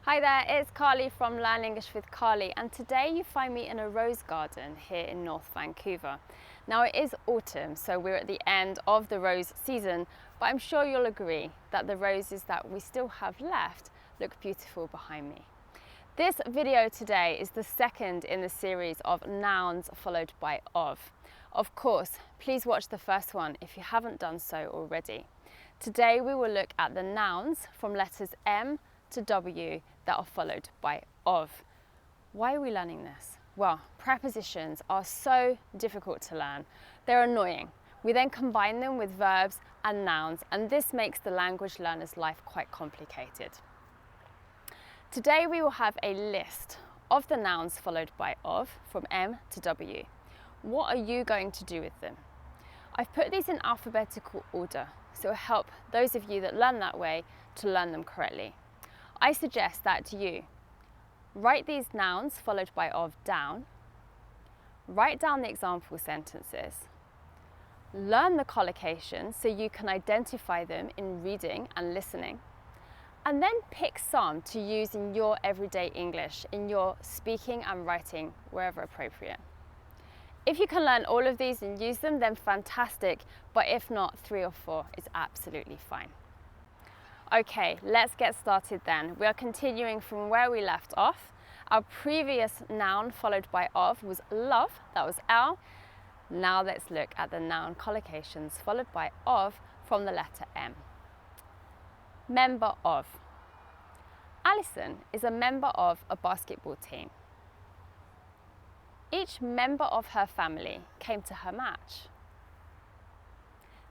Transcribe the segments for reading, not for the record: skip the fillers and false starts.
Hi there, it's Carly from Learn English with Carly, and today you find me in a rose garden here in North Vancouver. Now it is autumn, so we're at the end of the rose season, but I'm sure you'll agree that the roses that we still have left look beautiful behind me. This video today is the second in the series of nouns followed by of. Of course, please watch the first one if you haven't done so already. Today we will look at the nouns from letters M to W that are followed by of. Why are we learning this? Well, prepositions are so difficult to learn. They're annoying. We then combine them with verbs and nouns, and this makes the language learner's life quite complicated. Today we will have a list of the nouns followed by of from M to W. What are you going to do with them? I've put these in alphabetical order, so it'll help those of you that learn that way to learn them correctly. I suggest that you write these nouns followed by of down, write down the example sentences, learn the collocations so you can identify them in reading and listening, and then pick some to use in your everyday English, in your speaking and writing, wherever appropriate. If you can learn all of these and use them, then fantastic, but if not, 3 or 4 is absolutely fine. Okay, let's get started then. We are continuing from where we left off. Our previous noun followed by of was love, that was L. Now let's look at the noun collocations followed by of from the letter M. Member of. Alison is a member of a basketball team. Each member of her family came to her match.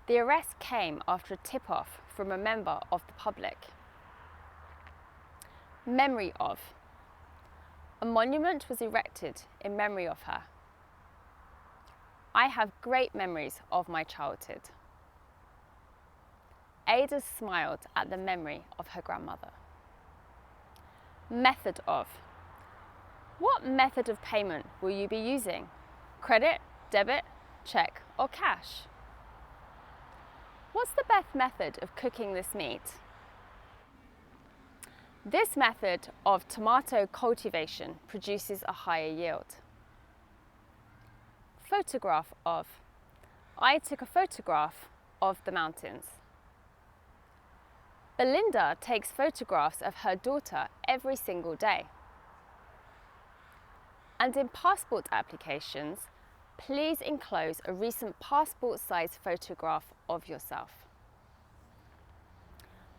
The arrest came after a tip-off from a member of the public. Memory of. A monument was erected in memory of her. I have great memories of my childhood. Ada smiled at the memory of her grandmother. Method of. What method of payment will you be using? Credit, debit, check, or cash? What's the best method of cooking this meat? This method of tomato cultivation produces a higher yield. Photograph of. I took a photograph of the mountains. Belinda takes photographs of her daughter every single day. And in passport applications, please enclose a recent passport-sized photograph of yourself.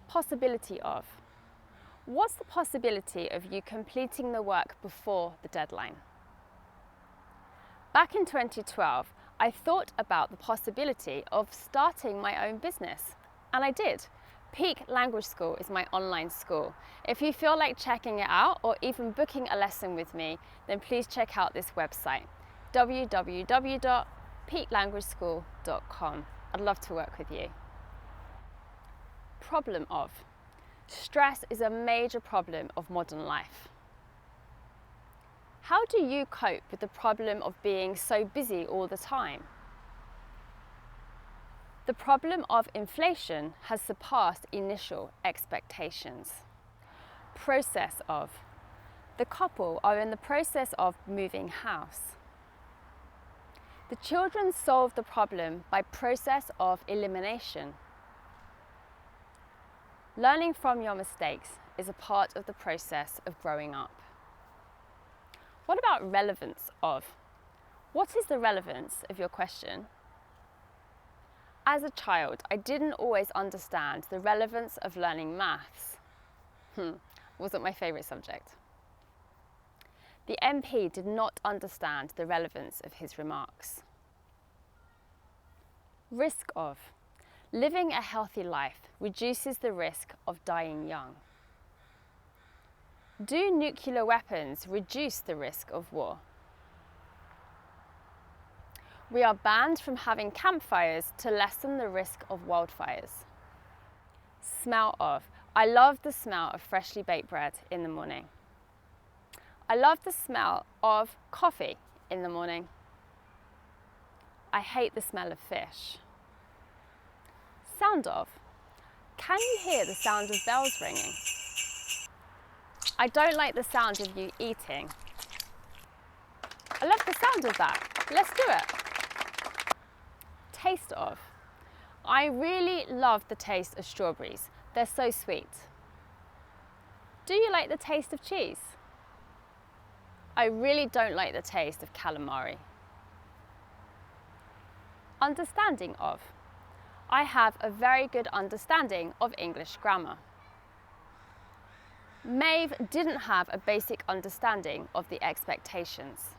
Possibility of. What's the possibility of you completing the work before the deadline? Back in 2012, I thought about the possibility of starting my own business, and I did. Peak Language School is my online school. If you feel like checking it out or even booking a lesson with me, then please check out this website, www.peaklanguageschool.com. I'd love to work with you. Problem of. Stress is a major problem of modern life. How do you cope with the problem of being so busy all the time? The problem of inflation has surpassed initial expectations. Process of. The couple are in the process of moving house. The children solve the problem by process of elimination. Learning from your mistakes is a part of the process of growing up. What about relevance of? What is the relevance of your question? As a child, I didn't always understand the relevance of learning maths. Wasn't my favourite subject. The MP did not understand the relevance of his remarks. Risk of. Living a healthy life reduces the risk of dying young. Do nuclear weapons reduce the risk of war? We are banned from having campfires to lessen the risk of wildfires. Smell of. I love the smell of freshly baked bread in the morning. I love the smell of coffee in the morning. I hate the smell of fish. Sound of. Can you hear the sound of bells ringing? I don't like the sound of you eating. I love the sound of that. Let's do it. Taste of. I really love the taste of strawberries. They're so sweet. Do you like the taste of cheese? I really don't like the taste of calamari. Understanding of. I have a very good understanding of English grammar. Maeve didn't have a basic understanding of the expectations.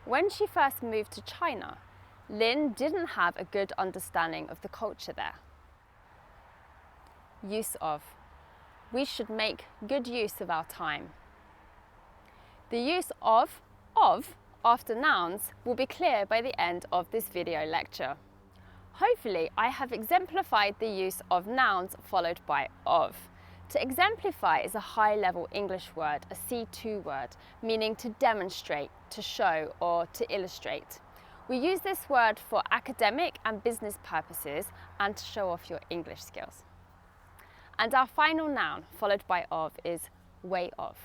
When she first moved to China, Lynn didn't have a good understanding of the culture there. Use of. We should make good use of our time. The use of after nouns will be clear by the end of this video lecture. Hopefully, I have exemplified the use of nouns followed by of. To exemplify is a high-level English word, a C2 word, meaning to demonstrate, to show, or to illustrate. We use this word for academic and business purposes and to show off your English skills. And our final noun, followed by of, is way of.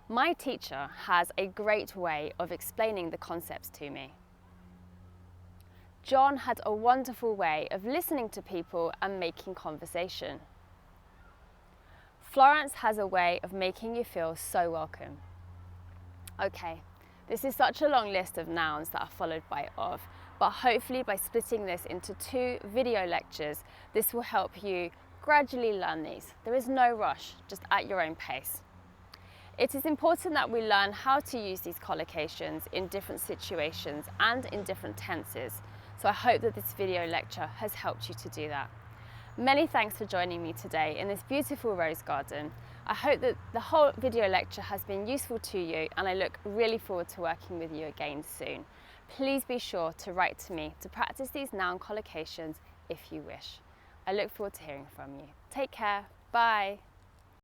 My teacher has a great way of explaining the concepts to me. John had a wonderful way of listening to people and making conversation. Florence has a way of making you feel so welcome. Okay, this is such a long list of nouns that are followed by of, but hopefully by splitting this into 2 video lectures, this will help you gradually learn these. There is no rush, just at your own pace. It is important that we learn how to use these collocations in different situations and in different tenses. So I hope that this video lecture has helped you to do that. Many thanks for joining me today in this beautiful rose garden. I hope that the whole video lecture has been useful to you, and I look really forward to working with you again soon. Please be sure to write to me to practice these noun collocations if you wish. I look forward to hearing from you. Take care. Bye.